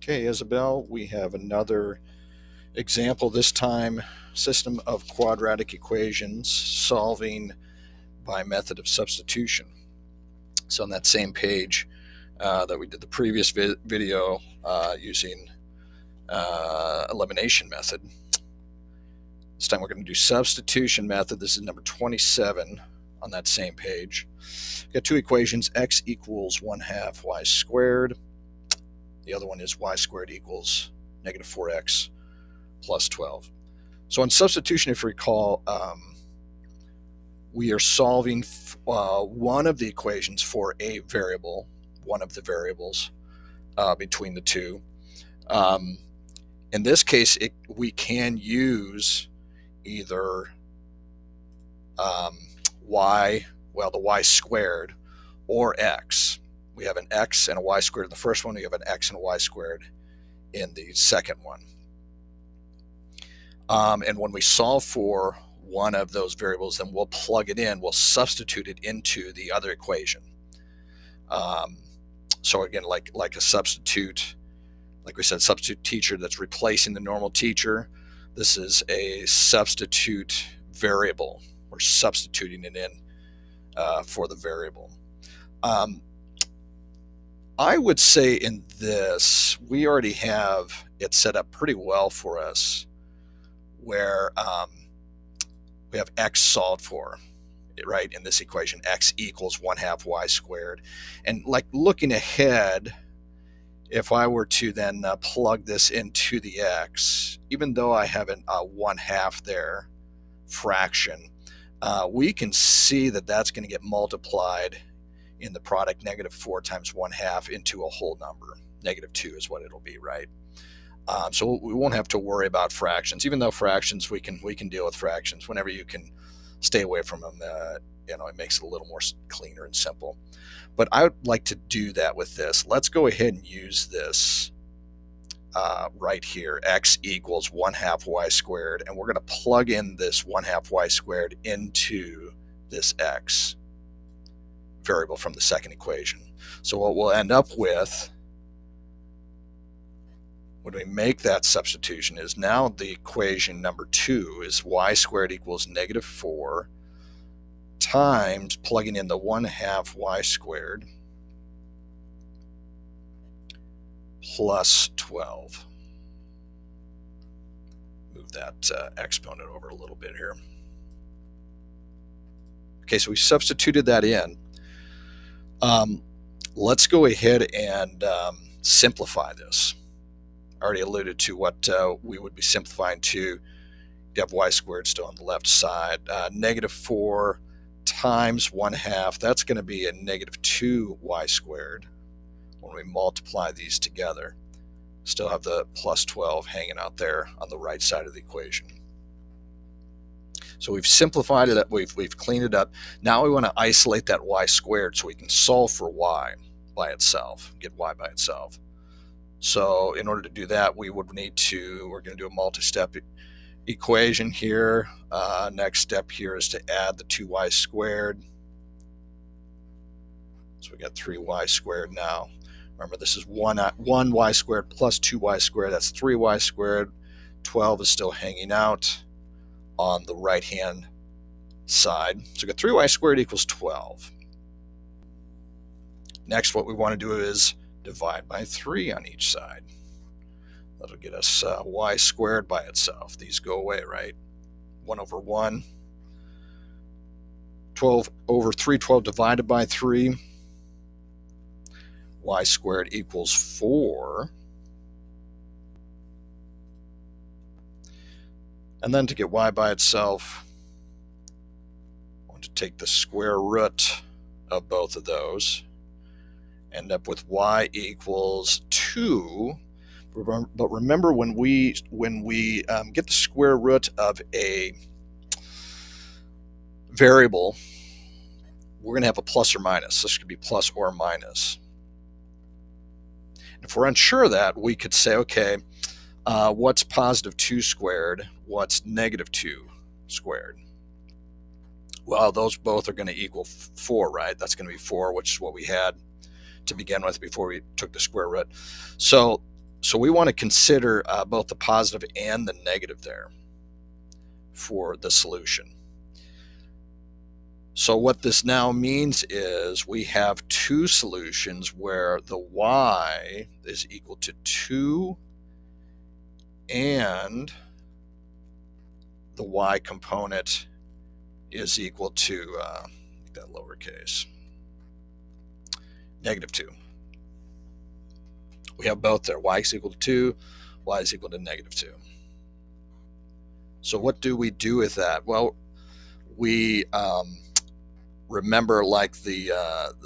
Okay, Isabel, we have another example, this time system of quadratic equations solving by method of substitution. So on that same page that we did the previous video using elimination method, this time we're going to do substitution method. This is number 27 on that same page. We've got two equations, x equals 1/2 y squared. The other one is y squared equals negative 4x plus 12. So in substitution, if you recall, we are solving one of the equations for a variable, one of the variables between the two. In this case, we can use either the y squared, or x. We have an x and a y squared in the first one. We have an x and a y squared in the second one. And when we solve for one of those variables, then we'll plug it in, we'll substitute it into the other equation. So again, like a substitute, like we said, substitute teacher that's replacing the normal teacher. This is a substitute variable. We're substituting it in for the variable. I would say in this, we already have it set up pretty well for us, where we have x solved for, right, in this equation, x equals 1/2 y squared. And like looking ahead, if I were to then plug this into the x, even though I have a 1/2 there, fraction, we can see that that's going to get multiplied in the product, negative 4 times 1/2 into a whole number. Negative 2 is what it'll be, right? So we won't have to worry about fractions, even though fractions, we can deal with fractions. Whenever you can stay away from them, it makes it a little more cleaner and simple. But I would like to do that with this. Let's go ahead and use this right here, x equals 1/2 y squared, and we're going to plug in this 1/2 y squared into this x variable from the second equation. So what we'll end up with when we make that substitution is, now the equation number 2 is y squared equals negative 4 times plugging in the 1/2 y squared plus 12. Move that exponent over a little bit here. Okay, so we substituted that in. Let's go ahead and simplify this. I already alluded to what we would be simplifying to. You have y squared still on the left side. Negative 4 times 1/2, that's going to be a negative 2y squared when we multiply these together. Still have the plus 12 hanging out there on the right side of the equation. So we've simplified it up, we've cleaned it up. Now we want to isolate that y squared so we can solve for y by itself, get y by itself. So in order to do that, we're going to do a multi-step equation here. Next step here is to add the 2y squared. So we got 3y squared now. Remember, this is 1y squared plus 2y squared. That's 3y squared. 12 is still hanging out on the right-hand side. So we got 3y squared equals 12. Next, what we want to do is divide by 3 on each side. That'll get us y squared by itself. These go away, right? 1 over 1. 12 over 3, 12 divided by 3. Y squared equals 4. And then to get y by itself, I want to take the square root of both of those. End up with y equals 2. But remember, when we get the square root of a variable, we're going to have a plus or minus. This could be plus or minus. If we're unsure of that, we could say, okay, what's positive 2 squared? What's negative 2 squared? Well, those both are going to equal 4, right? That's going to be 4, which is what we had to begin with before we took the square root. So So we want to consider both the positive and the negative there for the solution. So what this now means is we have two solutions where the y is equal to 2 and the y component is equal to, that lowercase, -2. We have both there. Y is equal to 2, y is equal to -2. So what do we do with that? Well, we remember, like the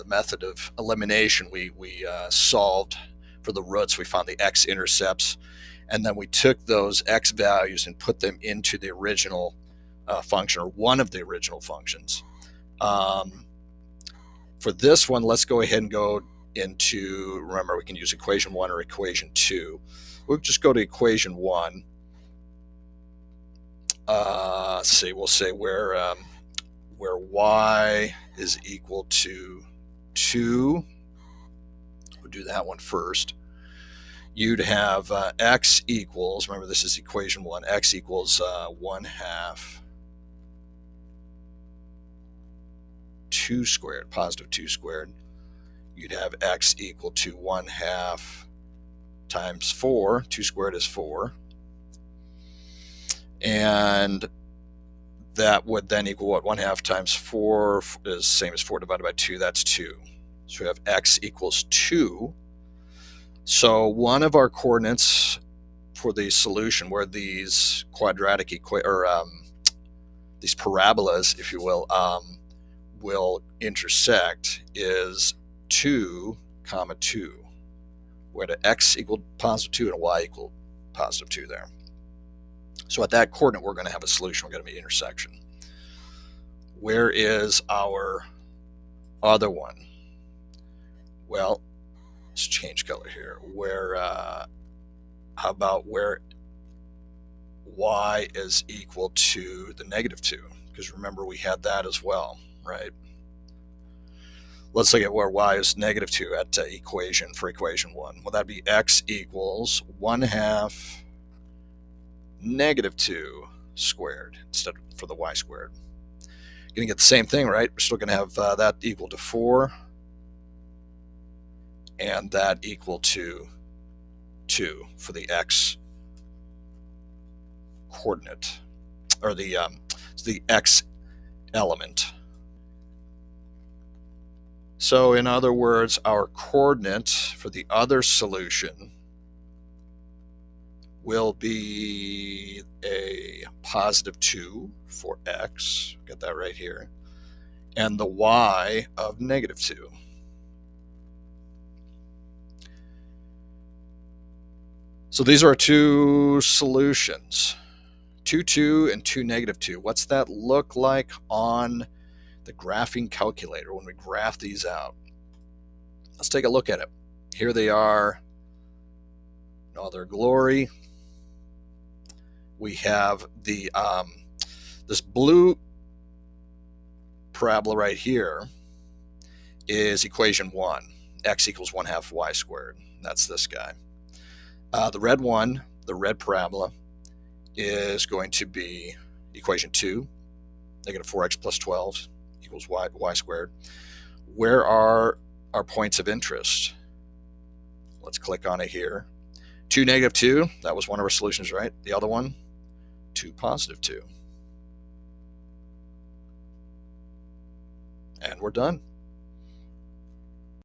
method of elimination, we solved for the roots. We found the x-intercepts, and then we took those x values and put them into the original function, or one of the original functions. For this one, let's go ahead and go into, remember, we can use equation 1 or equation 2. We'll just go to equation 1. Let's see, we'll say where y is equal to 2. We'll do that one first. You'd have x equals, remember this is equation 1, x equals 1/2 2 squared, positive 2 squared. You'd have x equal to 1/2 times 4. 2 squared is 4. And that would then equal what? 1/2 times 4 is the same as 4 divided by 2. That's 2. So we have x equals 2. So one of our coordinates for the solution where these quadratic these parabolas, if you will intersect is 2, 2, where the x equal positive 2 and a y equal positive 2 there. So at that coordinate, we're going to have a solution. We're going to be intersection. Where is our other one? Well, let's change color here. Where, how about where y is equal to the -2? Because remember, we had that as well, right? Let's look at where y is -2 at equation 1. Well, that'd be x equals 1/2 -2 squared instead of for the y squared. You're going to get the same thing, right? We're still going to have that equal to 4 and that equal to 2 for the x coordinate, or the x element. So in other words, our coordinate for the other solution will be a positive 2 for x, get that right here, and the y of -2. So these are our two solutions, 2, 2, and 2, -2. What's that look like on the graphing calculator when we graph these out? Let's take a look at it. Here they are in all their glory. We have the this blue parabola right here is equation 1. X equals 1/2 y squared. That's this guy. The red one, the red parabola, is going to be equation 2. -4x plus 12 equals y squared. Where are our points of interest? Let's click on it here. 2, -2, that was one of our solutions, right? The other one, 2, +2. And we're done.